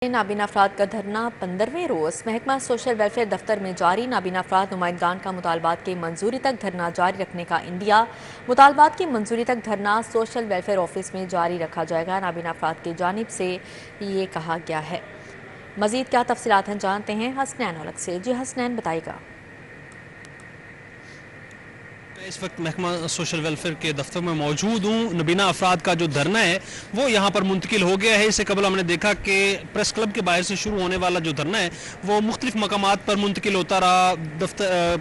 نابینا افراد کا دھرنا 15ویں روز محکمہ سوشل ویلفیئر دفتر میں جاری۔ نابینا افراد نمائندگان کا مطالبات کی منظوری تک دھرنا جاری رکھنے کا عندیہ۔ مطالبات کی منظوری تک دھرنا سوشل ویلفیئر آفس میں جاری رکھا جائے گا، نابینا افراد کی جانب سے یہ کہا گیا ہے۔ مزید کیا تفصیلات ہیں جانتے ہیں حسنین اولک سے۔ جی حسنین بتائے گا۔ میں اس وقت محکمہ سوشل ویلفیئر کے دفتر میں موجود ہوں۔ نابینا افراد کا جو دھرنا ہے وہ یہاں پر منتقل ہو گیا ہے۔ اس سے قبل ہم نے دیکھا کہ پریس کلب کے باہر سے شروع ہونے والا جو دھرنا ہے وہ مختلف مقامات پر منتقل ہوتا رہا۔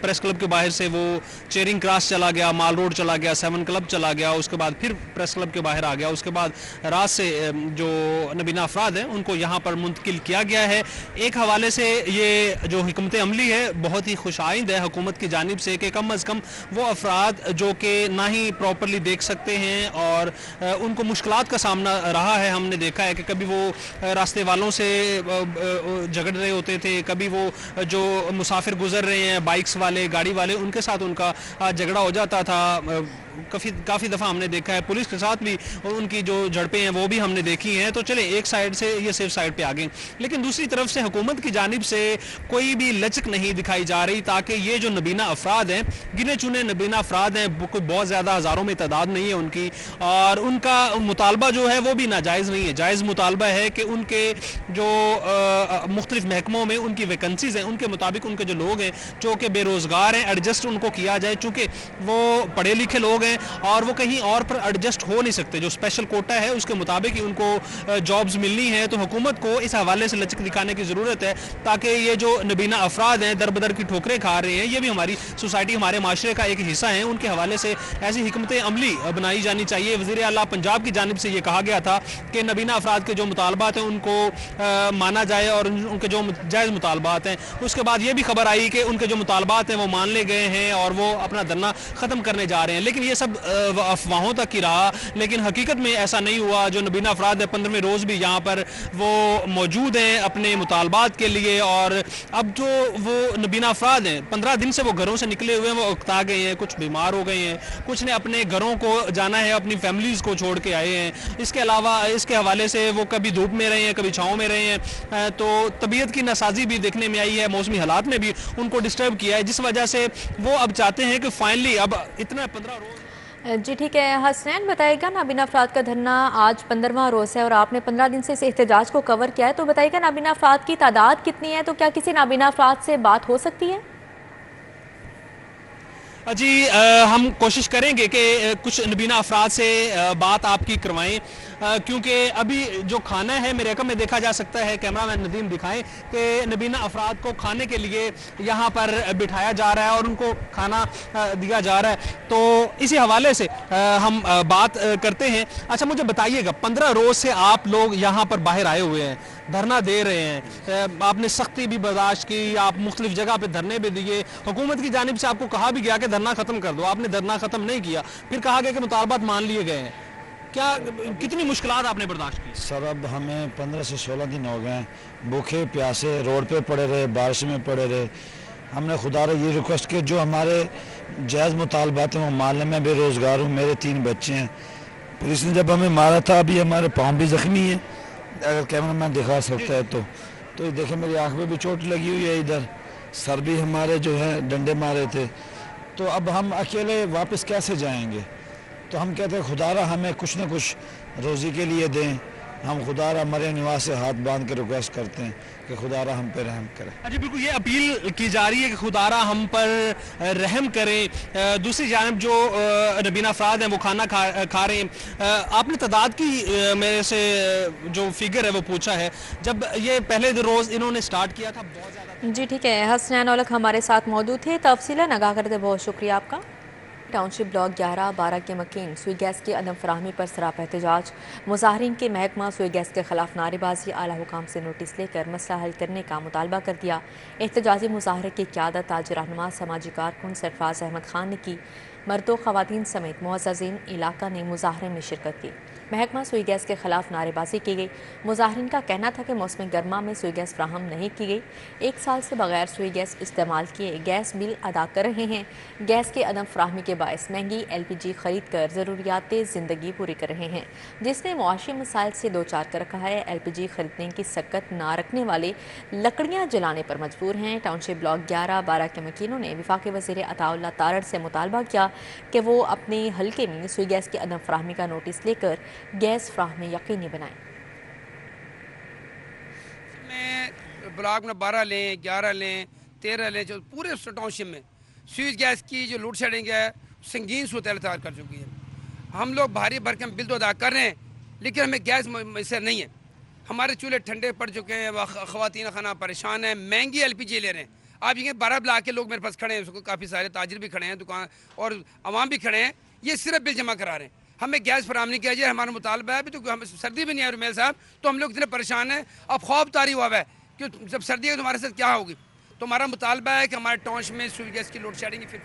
پریس کلب کے باہر سے وہ چیرنگ کراس چلا گیا، مال روڈ چلا گیا، 7 کلب چلا گیا، اس کے بعد پھر پریس کلب کے باہر آ گیا، اس کے بعد رات سے جو نابینا افراد ہیں ان کو یہاں پر منتقل کیا گیا ہے۔ ایک حوالے سے یہ جو حکمت عملی ہے بہت ہی خوش آئند ہے حکومت کی جانب سے کہ کم از کم وہ افراد جو کہ نہ ہی پراپرلی دیکھ سکتے ہیں اور ان کو مشکلات کا سامنا رہا ہے۔ ہم نے دیکھا ہے کہ کبھی وہ راستے والوں سے جھگڑ رہے ہوتے تھے، کبھی وہ جو مسافر گزر رہے ہیں بائکس والے، گاڑی والے، ان کے ساتھ ان کا جھگڑا ہو جاتا تھا۔ کافی دفعہ ہم نے دیکھا ہے پولیس کے ساتھ بھی ان کی جو جھڑپیں ہیں وہ بھی ہم نے دیکھی ہیں۔ تو چلے ایک سائیڈ سے یہ سیف سائیڈ پہ آ گئے، لیکن دوسری طرف سے حکومت کی جانب سے کوئی بھی لچک نہیں دکھائی جا رہی تاکہ یہ جو نابینا افراد ہیں، گنے چنے نابینا افراد ہیں، کوئی بہت زیادہ ہزاروں میں تعداد نہیں ہے ان کی، اور ان کا مطالبہ جو ہے وہ بھی ناجائز نہیں ہے۔ جائز مطالبہ ہے کہ ان کے جو مختلف محکموں میں ان کی ویکنسیز ہیں ان کے مطابق ان کے جو لوگ ہیں جو کہ بے روزگار ہیں ایڈجسٹ ان کو کیا جائے، چونکہ وہ پڑھے لکھے لوگ ہیں اور وہ کہیں اور پر ایڈجسٹ ہو نہیں سکتے۔ جو اسپیشل کوٹا ہے اس کے مطابق ہی ان کو جابز ملنی ہے۔ تو حکومت کو اس حوالے سے لچک دکھانے کی ضرورت ہے تاکہ یہ جو نابینا افراد ہیں در بدر کی ٹھوکریں کھا رہے ہیں، یہ بھی ہماری سوسائٹی، ہمارے معاشرے کا ایک حصہ ہیں، ان کے حوالے سے ایسی حکمت عملی بنائی جانی چاہیے۔ وزیر اعلیٰ پنجاب کی جانب سے یہ کہا گیا تھا کہ نابینا افراد کے جو مطالبات ہیں ان کو مانا جائے اور ان کے جو جائز مطالبات ہیں۔ اس کے بعد یہ بھی خبر آئی کہ ان کے جو مطالبات ہیں وہ مان لے گئے ہیں اور وہ اپنا دھرنا ختم کرنے جا رہے ہیں، لیکن یہ سب افواہوں تک ہی رہا، لیکن حقیقت میں ایسا نہیں ہوا۔ جو نابینا افراد ہیں 15ویں روز بھی یہاں پر وہ موجود ہیں اپنے مطالبات کے لیے، اور اب جو وہ نابینا افراد ہیں 15 دن سے وہ گھروں سے نکلے ہوئے ہیں، وہ اکتا گئے ہیں، کچھ بیمار ہو گئے ہیں، کچھ نے اپنے گھروں کو جانا ہے، اپنی فیملیز کو چھوڑ کے آئے ہیں۔ اس کے علاوہ اس کے حوالے سے وہ کبھی دھوپ میں رہے ہیں، کبھی چھاؤں میں رہے ہیں، تو طبیعت کی ناسازی بھی دیکھنے میں آئی ہے، موسمی حالات نے بھی ان کو ڈسٹرب کیا ہے، جس وجہ سے وہ اب چاہتے ہیں کہ فائنلی اب اتنا 15 روز۔ جی ٹھیک ہے حسنین بتائے گا، نابینا افراد کا دھرنا آج 15واں روز ہے اور آپ نے 15 دن سے اس احتجاج کو کور کیا ہے، تو بتائے گا نابینا افراد کی تعداد کتنی ہے؟ تو کیا کسی نابینا افراد سے بات ہو سکتی ہے؟ جی ہم کوشش کریں گے کہ کچھ نابینا افراد سے بات آپ کی کروائیں، کیونکہ ابھی جو کھانا ہے میرے میں دیکھا جا سکتا ہے، کیمرہ مین ندیم دکھائیں کہ نابینا افراد کو کھانے کے لیے یہاں پر بٹھایا جا رہا ہے اور ان کو کھانا دیا جا رہا ہے۔ تو اسی حوالے سے ہم بات کرتے ہیں۔ اچھا مجھے بتائیے گا، 15 روز سے آپ لوگ یہاں پر باہر آئے ہوئے ہیں، دھرنا دے رہے ہیں، آپ نے سختی بھی برداشت کی، آپ مختلف جگہ پہ دھرنے بھی دیے، حکومت کی جانب سے آپ کو کہا بھی گیا کہ دھرنا ختم کر دو، آپ نے دھرنا ختم نہیں کیا، پھر کہا گیا کہ مطالبات مان لیے گئے ہیں، کتنی مشکلات آپ نے برداشت کی؟ سر اب ہمیں 15 سے 16 دن ہو گئے ہیں، بھوکے پیاسے روڈ پہ پڑے رہے، بارش میں پڑے رہے۔ ہم نے خدا را یہ ریکویسٹ کہ جو ہمارے جائز مطالبات ہیں وہ ماننے، میں بے روزگار ہوں، میرے 3 بچے ہیں۔ پولیس نے جب ہمیں مارا تھا، ابھی ہمارے پاؤں بھی زخمی ہیں، اگر کیمرہ مین دکھا سکتا ہے تو یہ دیکھیں میری آنکھ میں بھی چوٹ لگی ہوئی ہے، ادھر سر بھی ہمارے جو ہے ڈنڈے مارے تھے۔ تو اب ہم اکیلے واپس کیسے جائیں گے؟ تو ہم کہتے ہیں خدا را ہمیں کچھ نہ کچھ روزی کے لیے دیں۔ ہم خدا را مریم نواز سے ہاتھ باندھ کے ریکویسٹ کرتے ہیں کہ خدا را ہم پہ رحم کرے۔ جی بالکل، یہ اپیل کی جا رہی ہے کہ خدا را ہم پر رحم کریں۔ دوسری جانب جو نابینا افراد ہیں وہ کھانا کھا رہے ہیں۔ آپ نے تعداد کی میرے سے جو فگر ہے وہ پوچھا ہے، جب یہ پہلے روز انہوں نے سٹارٹ کیا تھا بہت زیادہ۔ جی ٹھیک ہے، حسنین اولک ہمارے ساتھ موجود تھے، تفصیلاً آگاہ کرتے بہت شکریہ آپ کا۔ ٹاؤن شپ بلاک 11-12 کے مکین سوئی گیس کی عدم فراہمی پر سراپا احتجاج، مظاہرین کے محکمہ سوئی گیس کے خلاف نعرے بازی، اعلیٰ حکام سے نوٹس لے کر مسئلہ حل کرنے کا مطالبہ کر دیا۔ احتجاجی مظاہرے کی قیادت تاج رہنما سماجی کارکن سرفراز احمد خان نے کی، مرد و خواتین سمیت معززین علاقہ نے مظاہرے میں شرکت کی۔ محکمہ سوئی گیس کے خلاف نعرے بازی کی گئی۔ مظاہرین کا کہنا تھا کہ موسم گرما میں سوئی گیس فراہم نہیں کی گئی۔ 1 سال سے بغیر سوئی گیس استعمال کیے گیس بل ادا کر رہے ہیں۔ گیس کی عدم فراہمی کے باعث مہنگی LPG خرید کر ضروریات زندگی پوری کر رہے ہیں، جس نے معاشی مسائل سے دوچار کر رکھا ہے۔ LPG خریدنے کی سکت نہ رکھنے والے لکڑیاں جلانے پر مجبور ہیں۔ ٹاؤن شپ بلاک 11-12 کے مکینوں نے وفاقی وزیر عطا اللہ تارڑ سے مطالبہ کیا کہ وہ اپنے حلقے میں سوئی گیس کی عدم فراہمی کا نوٹس لے کر گیس فراہمی یقینی بنائیں۔ میں بلاک میں 12 لیں، 11 لیں، 13 لیں، جو پورے ٹاؤن شپ میں سوئچ گیس کی جو لوڈ شیڈنگ ہے سنگین صورتحال اختیار کر چکی ہے۔ ہم لوگ بھاری بھرکم بل تو ادا کر رہے ہیں لیکن ہمیں گیس میسر نہیں ہے۔ ہمارے چولہے ٹھنڈے پڑ چکے ہیں، خواتین خانہ پریشان ہیں، مہنگی LPG لے رہے ہیں۔ آپ یہ 12 بلاک کے لوگ میرے پاس کھڑے ہیں، کافی سارے تاجر بھی کھڑے ہیں، دکان اور عوام بھی کھڑے ہیں، یہ صرف بل جمع کرا رہے ہیں۔ ہمیں گیس فراہم نہیں کیا جائے، ہمارا مطالبہ ہے۔ ابھی تو ہم سردی بھی نہیں ہے رومیل صاحب، تو ہم لوگ اتنے پریشان ہیں، اب خوف طاری ہوا ہے کہ جب سردی ہے تو ہمارے ساتھ کیا ہوگی۔ تو ہمارا مطالبہ ہے کہ ہمارے ٹاؤن میں سوئی گیس کی لوڈ شیڈنگ پھر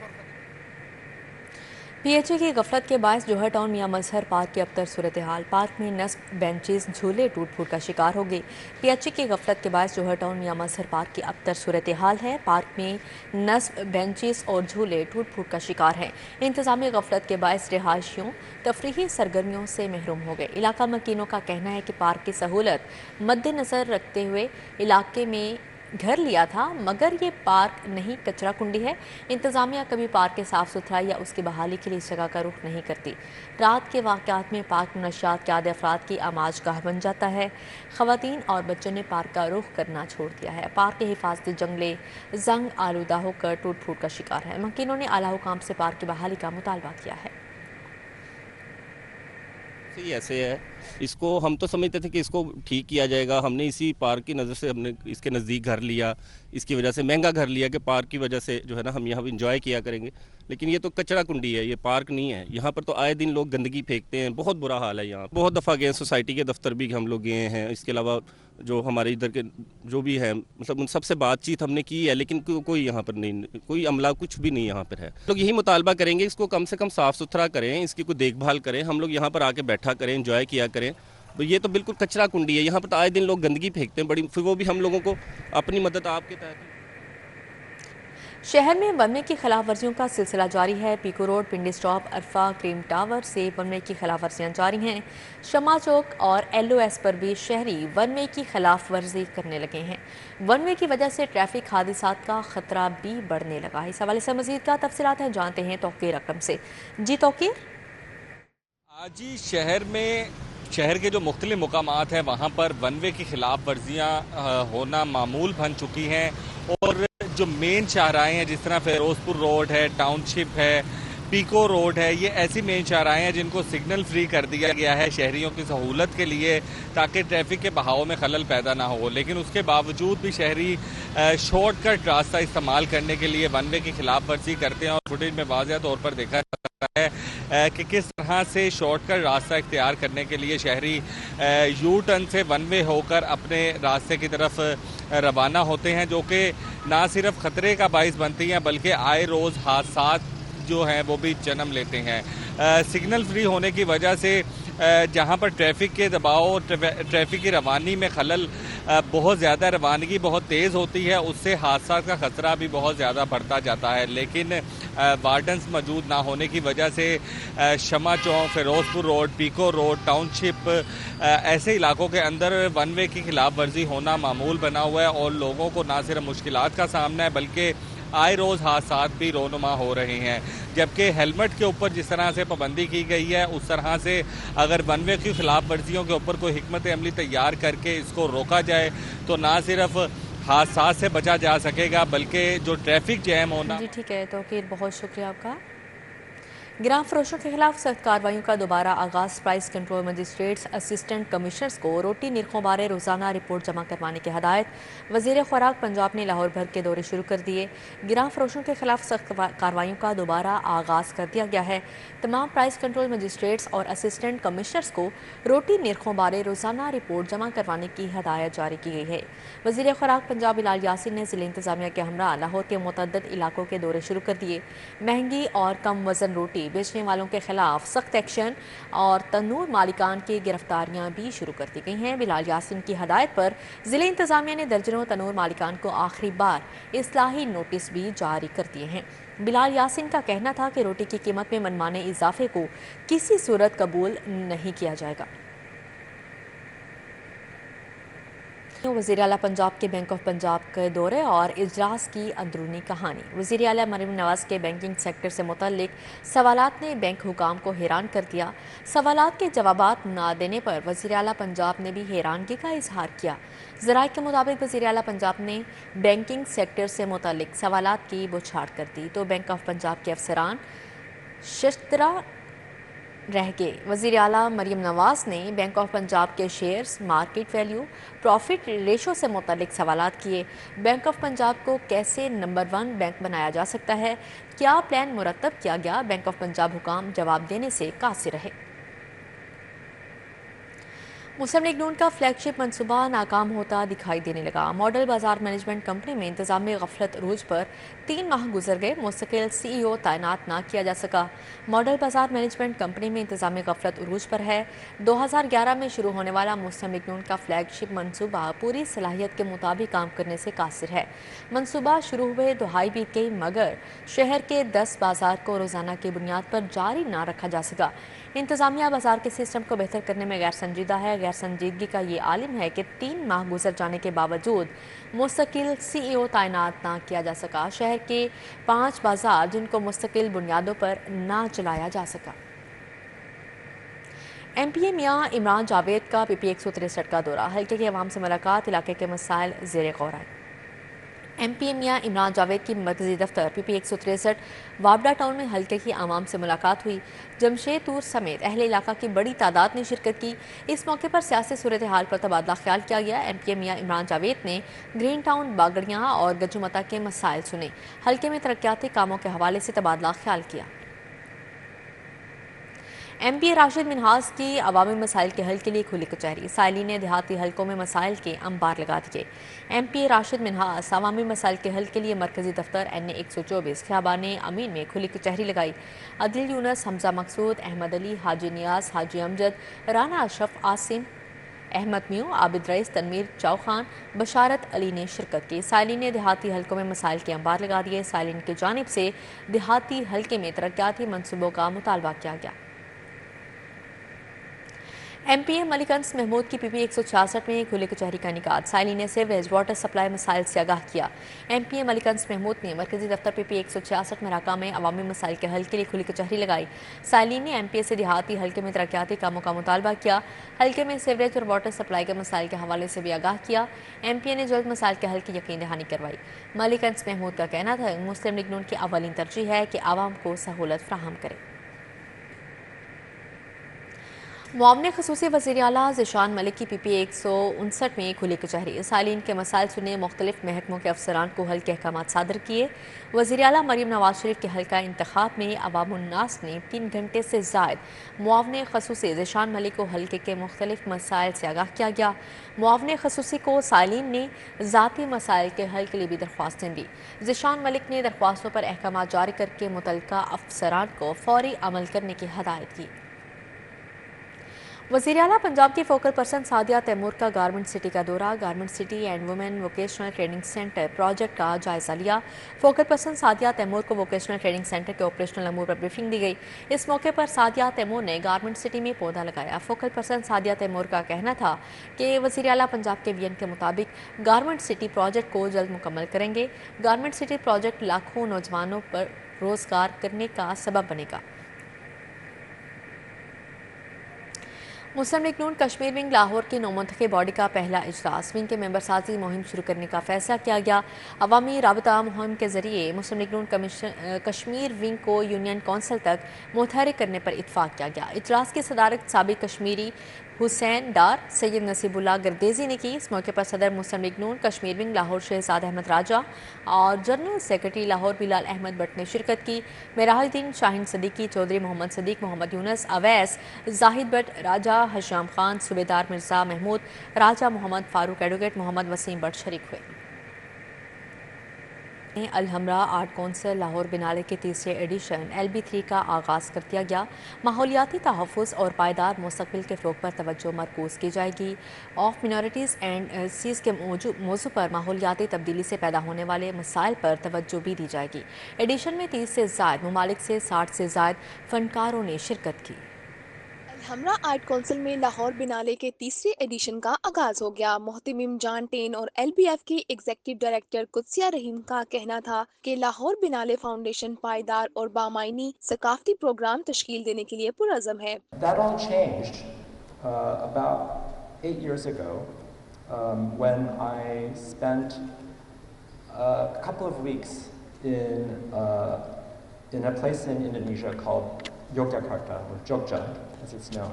PHE کی غفلت کے باعث جوہر ٹاؤن میاں مظہر پارک کی ابتر صورتحال۔ پارک میں نصب بینچز جھولے ٹوٹ پھوٹ کا شکار ہو گئے۔ PHE کی غفلت کے باعث جوہر ٹاؤن میاں مظہر پارک کی ابتر صورتحال ہے۔ پارک میں نصب بینچز اور جھولے ٹوٹ پھوٹ کا شکار ہیں۔ انتظامی غفلت کے باعث رہائشیوں تفریحی سرگرمیوں سے محروم ہو گئے۔ علاقہ مکینوں کا کہنا ہے کہ پارک کی سہولت مد نظر رکھتے ہوئے علاقے میں گھر لیا تھا، مگر یہ پارک نہیں کچرا کنڈی ہے۔ انتظامیہ کبھی پارک کے صاف ستھرائی یا اس کی بحالی کے لیے اس جگہ کا رخ نہیں کرتی۔ رات کے واقعات میں پارک منشیات کے عادی افراد کی آماج گاہ بن جاتا ہے۔ خواتین اور بچوں نے پارک کا رخ کرنا چھوڑ دیا ہے۔ پارک کے حفاظتی جنگلے زنگ آلودہ ہو کر ٹوٹ پھوٹ کا شکار ہے۔ مکینوں نے اعلیٰ حکام سے پارک کی بحالی کا مطالبہ کیا ہے۔ ایسے ہے، اس کو ہم تو سمجھتے تھے کہ اس کو ٹھیک کیا جائے گا۔ ہم نے اسی پارک کی نظر سے ہم نے اس کے نزدیک گھر لیا، اس کی وجہ سے مہنگا گھر لیا کہ پارک کی وجہ سے جو ہے نا ہم یہاں انجوائے کیا کریں گے، لیکن یہ تو کچرا کنڈی ہے، یہ پارک نہیں ہے۔ یہاں پر تو آئے دن لوگ گندگی پھینکتے ہیں، بہت برا حال ہے یہاں۔ بہت دفعہ گئے، سوسائٹی کے دفتر بھی ہم لوگ گئے ہیں، اس کے علاوہ جو ہمارے ادھر کے جو بھی ہیں مطلب ان سب سے بات چیت ہم نے کی ہے، لیکن کوئی یہاں پر نہیں، کوئی عملہ کچھ بھی نہیں یہاں پر ہے۔ لوگ یہی مطالبہ کریں گے اس کو کم سے کم صاف ستھرا کریں، اس کی کوئی دیکھ بھال کریں، ہم لوگ یہاں پر آ کے بیٹھا کریں، انجوائے کیا کریں۔ یہ تو بالکل کچرا کنڈی ہے، یہاں پر تو آئے دن لوگ گندگی پھینکتے ہیں بڑی، پھر وہ بھی ہم لوگوں کو اپنی مدد آپ کے تحت۔ شہر میں ون وے کی خلاف ورزیوں کا سلسلہ جاری ہے۔ پیکو روڈ، پنڈی سٹاپ، عرفہ کریم ٹاور سے ون وے کی خلاف ورزیاں جاری ہیں۔ شمع چوک اور LOS پر بھی شہری ون وے کی خلاف ورزی کرنے لگے ہیں۔ ون وے کی وجہ سے ٹریفک حادثات کا خطرہ بھی بڑھنے لگا ہے۔ اس حوالے سے مزید کا تفصیلات ہیں، جانتے ہیں توقیر اکرم سے۔ جی توقیر۔ آج ہی شہر کے جو مختلف مقامات ہیں وہاں پر ون وے کی خلاف ورزیاں ہونا معمول بن چکی ہیں، اور جو مین شاہراہیں ہیں جس طرح فیروز پور روڈ ہے، ٹاؤن شپ ہے، پیکو روڈ ہے، یہ ایسی مین شاہراہیں ہیں جن کو سگنل فری کر دیا گیا ہے شہریوں کی سہولت کے لیے تاکہ ٹریفک کے بہاؤ میں خلل پیدا نہ ہو، لیکن اس کے باوجود بھی شہری شارٹ کٹ راستہ استعمال کرنے کے لیے ون وے کی خلاف ورزی کرتے ہیں، اور فوٹیج میں واضح طور پر دیکھا ہے کہ کس طرح سے شارٹ کٹ راستہ اختیار کرنے کے لیے شہری یو ٹرن سے ون وے ہو کر اپنے راستے کی طرف روانہ ہوتے ہیں، جو کہ نہ صرف خطرے کا باعث بنتی ہیں بلکہ آئے روز حادثات جو ہیں وہ بھی جنم لیتے ہیں۔ سگنل فری ہونے کی وجہ سے جہاں پر ٹریفک کے دباؤ، ٹریفک کی روانی میں خلل بہت زیادہ، روانگی بہت تیز ہوتی ہے، اس سے حادثات کا خطرہ بھی بہت زیادہ بڑھتا جاتا ہے، لیکن وارڈنز موجود نہ ہونے کی وجہ سے شمع چوک، فیروز پور روڈ، پیکو روڈ، ٹاؤن شپ ایسے علاقوں کے اندر ون وے کی خلاف ورزی ہونا معمول بنا ہوا ہے، اور لوگوں کو نہ صرف مشکلات کا سامنا ہے بلکہ آئے روز حادثات بھی رونما ہو رہے ہیں۔ جبکہ ہیلمٹ کے اوپر جس طرح سے پابندی کی گئی ہے، اس طرح سے اگر ون وے کی خلاف ورزیوں کے اوپر کوئی حکمت عملی تیار کر کے اس کو روکا جائے تو نہ صرف حادثات سے بچا جا سکے گا بلکہ جو ٹریفک جیم ہونا۔ جی ٹھیک ہے توقیر، بہت شکریہ آپ کا۔ گراں فروشوں کے خلاف سخت کارروائیوں کا دوبارہ آغاز۔ Price control magistrates assistant commissioners کو روٹی نرخوں بارے روزانہ رپورٹ جمع کروانے کی ہدایت۔ وزیر خوراک پنجاب نے لاہور بھر کے دورے شروع کر دیے۔ گراں فروشوں کے خلاف سخت کارروائیوں کا دوبارہ آغاز کر دیا گیا ہے۔ تمام پرائس کنٹرول مجسٹریٹس اور اسسٹنٹ کمشنرز کو روٹی نرخوں بارے روزانہ رپورٹ جمع کروانے کی ہدایت جاری کی گئی ہے۔ وزیر خوراک پنجاب بلال یاسین نے ضلع انتظامیہ کے ہمراہ لاہور کے متعدد علاقوں کے دورے شروع کر دیے۔ مہنگی اور کم وزن روٹی پھولی بیچنے والوں کے خلاف سخت ایکشن اور تنور مالکان کی گرفتاریاں بھی شروع کر دی گئی ہیں۔ بلال یاسین کی ہدایت پر ضلع انتظامیہ نے درجنوں تنور مالکان کو آخری بار اصلاحی نوٹس بھی جاری کر دیے ہیں۔ بلال یاسین کا کہنا تھا کہ روٹی کی قیمت میں منمانے اضافے کو کسی صورت قبول نہیں کیا جائے گا۔ وزیر اعلیٰ پنجاب کے بینک آف پنجاب کے دورے اور اجلاس کی اندرونی کہانی۔ وزیر اعلیٰ مریم نواز کے بینکنگ سیکٹر سے متعلق سوالات نے بینک حکام کو حیران کر دیا۔ سوالات کے جوابات نہ دینے پر وزیر اعلیٰ پنجاب نے بھی حیرانگی کا اظہار کیا۔ ذرائع کے مطابق وزیر اعلیٰ پنجاب نے بینکنگ سیکٹر سے متعلق سوالات کی بوچھاڑ کر دی تو بینک آف پنجاب کے افسران ششدرہ رہ گئے۔ وزیر اعلیٰ مریم نواز نے بینک آف پنجاب کے shares, market value, profit ratio سے متعلق سوالات کیے۔ بینک آف پنجاب کو کیسے نمبر 1 بینک بنایا جا سکتا ہے؟ کیا پلان مرتب کیا گیا؟ بینک آف پنجاب حکام جواب دینے سے قاصر رہے۔ مسلم لیگ نون کا فلیگ شپ منصوبہ ناکام ہوتا دکھائی دینے لگا۔ ماڈل بازار مینجمنٹ کمپنی میں انتظامی غفلت عروج پر 3 ماہ گزر گئے، مستقل سی ای او تعینات نہ کیا جا سکا۔ ماڈل بازار مینجمنٹ کمپنی میں انتظامی غفلت عروج پر ہے۔ 2011 میں شروع ہونے والا مسلم لیگ نون کا فلیگ شپ منصوبہ پوری صلاحیت کے مطابق کام کرنے سے قاصر ہے۔ منصوبہ شروع ہوئے دہائی بیت گئی مگر شہر کے 10 بازار کو روزانہ کی بنیاد پر جاری نہ رکھا جا سکا۔ انتظامیہ بازار کے سسٹم کو بہتر کرنے میں غیر سنجیدہ ہے۔ غیر سنجیدگی کا یہ عالم ہے کہ 3 ماہ گزر جانے کے باوجود مستقل سی ای او تعینات نہ کیا جا سکا۔ شہر کے 5 بازار جن کو مستقل بنیادوں پر نہ چلایا جا سکا۔ ایم پی اے میاں عمران جاوید کا پی پی 163 کا دورہ، حلقے کے عوام سے ملاقات، علاقے کے مسائل زیر غور آئے۔ ایم پی اے میاں عمران جاوید کی مرکزی دفتر پی پی 163 وابڈا ٹاؤن میں حلقے کی عوام سے ملاقات ہوئی۔ جمشید طور سمیت اہل علاقہ کی بڑی تعداد نے شرکت کی۔ اس موقع پر سیاسی صورتحال پر تبادلہ خیال کیا گیا۔ ایم پی اے میاں عمران جاوید نے گرین ٹاؤن، باگڑیاں اور گجومتا کے مسائل سنے۔ حلقے میں ترقیاتی کاموں کے حوالے سے تبادلہ خیال کیا۔ ایم پی اے راشد منہاس کی عوامی مسائل کے حل کے لیے کھلی کچہری، سائلین نے دیہاتی حلقوں میں مسائل کے انبار لگا دیے۔ ایم پی اے راشد منہاس عوامی مسائل کے حل کے لیے مرکزی دفتر این اے 124 خیابان امین میں کھلی کچہری لگائی۔ عدل یونس، حمزہ مقصود، احمد علی، حاجی نیاز، حاجی امجد، رانا اشرف، عاصم احمد میو، عابد رئیس، تنویر چوخان، بشارت علی نے شرکت کی۔ سائلین نے دیہاتی حلقوں میں مسائل کے انبار لگا دیے۔ سائلین کی جانب سے دیہاتی حلقے میں ترقیاتی منصوبوں کا مطالبہ کیا گیا۔ ایم پی اے ملک انس محمود کی پی پی 166 میں کھلی کچہری کا انعقاد، سائلین نے سیویج واٹر سپلائی مسائل سے آگاہ کیا۔ ایم پی اے ملک انس محمود نے مرکزی دفتر پی پی 166 مراکہ میں عوامی مسائل کے حل کے لیے کھلی کچہری لگائی۔ سائلین نے ایم پی اے سے دیہاتی حلقے میں ترقیاتی کاموں کا مطالبہ کیا۔ حلقے میں سیوریج اور واٹر سپلائی کے مسائل کے حوالے سے بھی آگاہ کیا۔ ایم پی اے نے جلد مسائل کے حل کی یقین دہانی کروائی۔ ملک انس محمود کا کہنا تھا مسلم لیگ نون کی اولین ترجیح ہے کہ عوام کو سہولت فراہم کرے۔ معاون خصوصی وزیر اعلیٰ ذیشان ملک کی پی پی 159 میں کھلی کچہری، سائلین کے مسائل سنے، مختلف محکموں کے افسران کو حل کے احکامات صادر کیے۔ وزیر اعلیٰ مریم نواز شریف کے حلقہ انتخاب میں عوام الناس نے 3 گھنٹے سے زائد معاون خصوصی ذیشان ملک کو حلقے کے مختلف مسائل سے آگاہ کیا گیا۔ معاون خصوصی کو سائلین نے ذاتی مسائل کے حل کے لیے بھی درخواستیں دی۔ ذیشان ملک نے درخواستوں پر احکامات جاری کر کے متعلقہ افسران کو فوری عمل کرنے کی ہدایت کی۔ وزیر اعلیٰ پنجاب کی فوکل پرسن سعدیہ تیمور کا گارمنٹ سٹی کا دورہ، garment city and women vocational training centre project کا جائزہ لیا۔ فوکل پرسن سعدیہ تیمور کو ووکیشنل ٹریننگ سینٹر کے آپریشنل امور پر بریفنگ دی گئی۔ اس موقع پر سعدیہ تیمور نے گارمنٹ سٹی میں پودا لگایا۔ فوکل پرسن سعدیہ تیمور کا کہنا تھا کہ وزیر اعلیٰ پنجاب کے ویژن کے مطابق گارمنٹ سٹی پروجیکٹ کو جلد مکمل کریں گے۔ گارمنٹ سٹی پروجیکٹ لاکھوں نوجوانوں پر روزگار کرنے کا سبب بنے گا۔ مسلم لیگ نون کشمیر ونگ لاہور کی نومنتخب باڈی کا پہلا اجلاس، ونگ کے ممبر سازی مہم شروع کرنے کا فیصلہ کیا گیا۔ عوامی رابطہ مہم کے ذریعے مسلم لیگ نون کشمیر ونگ کو یونین کونسل تک متحرک کرنے پر اتفاق کیا گیا۔ اجلاس کی صدارت سابق کشمیری حسین ڈار سید نصیب اللہ گردیزی نے کی۔ اس موقع پر صدر مسلم لیگ نون کشمیر ونگ لاہور شہزاد احمد راجہ اور جنرل سیکرٹری لاہور بلال احمد بٹ نے شرکت کی۔ معراج الدین شاہین صدیقی، چودھری محمد صدیق، محمد یونس اویس، زاہد بٹ، راجہ حشام خان، صوبیدار مرزا محمود، راجہ محمد فاروق، ایڈوکیٹ محمد وسیم بٹ شریک ہوئے۔ Alhamra art council Lahore biennale کے تیسرے ایڈیشن LB3 کا آغاز کر دیا گیا. ماحولیاتی تحفظ اور پائیدار مستقبل کے فروغ پر توجہ مرکوز کی جائے گی. آف منارٹیز اینڈ سیز کے موضوع پر ماحولیاتی تبدیلی سے پیدا ہونے والے مسائل پر توجہ بھی دی جائے گی. ایڈیشن میں 30 سے زائد ممالک سے 60 سے زائد فنکاروں نے شرکت کی. الحمرا آرٹ کونسل میں لاہور بنالے کے تیسرے ایڈیشن کا آغاز ہو گیا. محتمم جان ٹین اور LBF کی ایگزیکٹو ڈائریکٹر قدسیہ رحیم کا کہنا تھا کہ لاہور بنالے فاؤنڈیشن پائیدار اور بامعنی ثقافتی پروگرام تشکیل دینے کے لیے پرعزم ہے. That all changed about 8 years ago when I spent a couple of weeks in a place in Indonesia called Yogyakarta, or Jogja as it's known,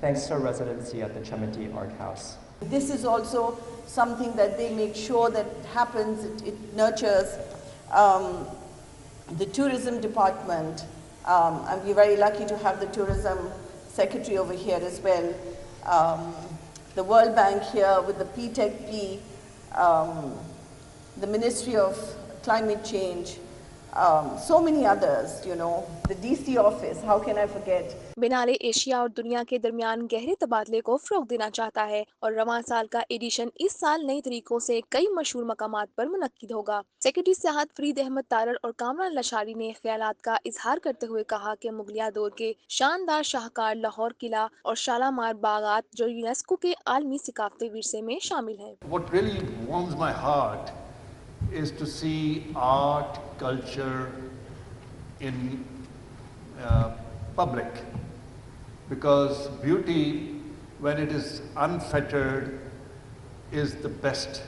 thanks to a residency at the Chemiti Art House. This is also something that they make sure that happens. It nurtures the tourism department. And we're very lucky to have the tourism secretary over here as well. The World Bank here with the PTEC-P, the Ministry of Climate Change, so many others, you know, the DC office, how can I forget? Biennale Asia اور دنیا کے درمیان گہرے تبادلے کو فروغ دینا چاہتا ہے اور رواں سال کا ایڈیشن اس سال نئے طریقوں سے کئی مشہور مقامات پر منعقد ہوگا. سیکرٹری سیاحت فرید احمد تارڑ اور کامران لاشاری نے خیالات کا اظہار کرتے ہوئے کہا کہ مغلیہ دور کے شاندار شاہکار لاہور قلعہ اور شالامار باغات جو یونیسکو کے عالمی ثقافتی ورثے میں شامل ہیں. What really warms my heart is to see art, culture in public, because beauty, when it is unfettered, is the best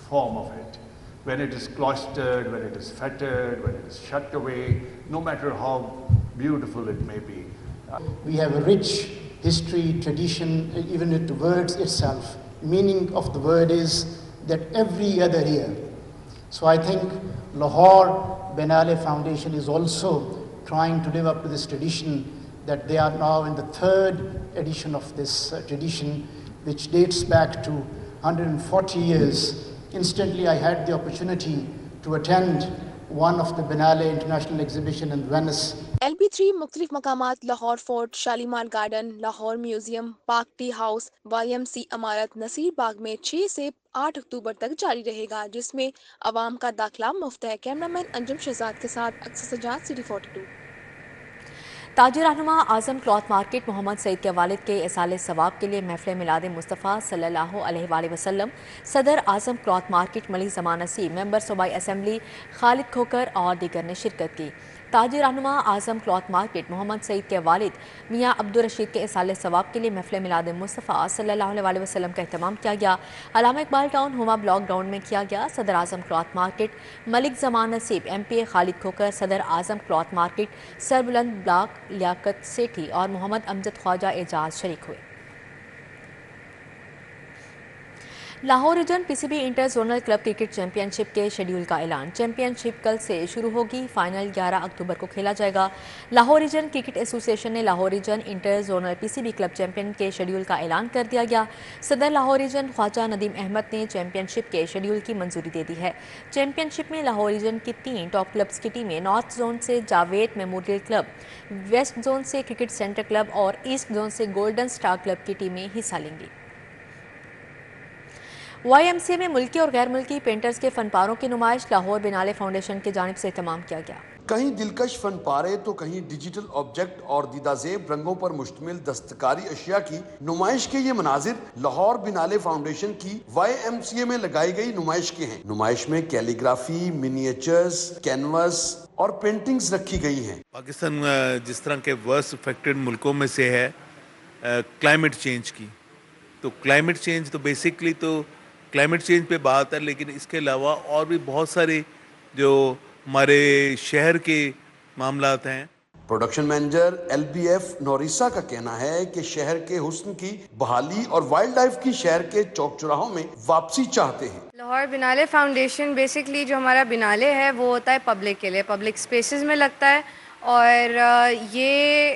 form of it. When it is cloistered, when it is fettered, when it is shut away, no matter how beautiful it may be. We have a rich history, tradition, even with the words itself. Meaning of the word is that every other year. So I think Lahore Benale Foundation is also trying to live up to this tradition, that they are now in the third edition of this tradition, which dates back to 140 years. Instantly I had the opportunity to attend one of the Benale International Exhibition in Venice. LB3 مختلف مقامات Lahore fort, Shalimar garden, Lahore museum, park tea house, YMC عمارت، نصیر باغ میں 6 سے 8 اکتوبر تک جاری رہے گا، جس میں عوام کا داخلہ مفت ہے. کیمرامین انجم شہزاد کے ساتھ اکثر سجاد، City 42. تاجر رہنما اعظم کلاتھ مارکیٹ محمد سعید کے والد کے ایصال ثواب کے لیے محفل میلاد مصطفیٰ صلی اللہ علیہ وآلہ وسلم صدر اعظم کلاتھ مارکیٹ ملک زمان نصیب، ممبر صوبائی اسمبلی خالد کھوکر اور دیگر نے شرکت کی. تاجر رہنما اعظم کلاتھ مارکیٹ محمد سعید کے والد میاں عبدالرشید کے ایصال ثواب کے لیے محفل میلاد مصطفیٰ صلی اللہ علیہ وآلہ وسلم کا اہتمام کیا گیا. علامہ اقبال ٹاؤن ہما بلاک گراؤنڈ میں کیا گیا. صدر اعظم کلاتھ مارکیٹ ملک زمان نصیب MP خالد کھوکر، صدر Azam cloth market Sarbuland block Liaquat Sethi اور محمد امجد خواجہ اعجاز شریک ہوئے. Lahore region PCB inter zonal club cricket championship کے شیڈیول کا اعلان. چیمپئن شپ کل سے شروع ہوگی، فائنل 11 اکتوبر کو کھیلا جائے گا. Lahore region cricket association نے Lahore region inter zonal PCB club champion کے شیڈیول کا اعلان کر دیا گیا. صدر لاہور ریجن خواجہ ندیم احمد نے چیمپئن شپ کے شیڈیول کی منظوری دے دی ہے. چیمپئن شپ میں لاہور ریجن کی 3 ٹاپ کلبز کی ٹیمیں نارتھ زون سے Javed memorial club, west zone سے کرکٹ سینٹر کلب اور ایسٹ زون سے گولڈن سٹار کلب کی ٹیمیں حصہ لیں گی. YMCA میں ملکی اور غیر ملکی پینٹرز کے فن پاروں کی نمائش لاہور بنالے فاؤنڈیشن کی جانب سے اہتمام کیا گیا. کہیں دلکش فن پارے تو کہیں ڈیجیٹل آبجیکٹ اور دیدہ زیب رنگوں پر مشتمل دستکاری اشیاء کی نمائش کے یہ مناظر لاہور بنالے فاؤنڈیشن کی YMCA میں لگائی گئی نمائش کے ہیں. نمائش میں کیلیگرافی، منیچرز، کینوس اور پینٹنگز رکھی گئی ہیں. پاکستان جس طرح کے ورسٹ افیکٹڈ ملکوں میں سے ہے کلائمیٹ چینج کی، تو کلائمیٹ چینج تو بیسکلی تو کلائمیٹ چینج پہ بات ہے، لیکن اس کے علاوہ اور بھی بہت سارے جو ہمارے شہر کے معاملات ہیں. پروڈکشن مینیجر LBF نوریسا کا کہنا ہے کہ شہر کے حسن کی بحالی اور وائلڈ لائف کی شہر کے چوک چوراہوں میں واپسی چاہتے ہیں. لاہور بنالے فاؤنڈیشن بیسکلی جو ہمارا بنالے ہے وہ ہوتا ہے پبلک کے لیے، پبلک اسپیسز میں لگتا ہے، اور یہ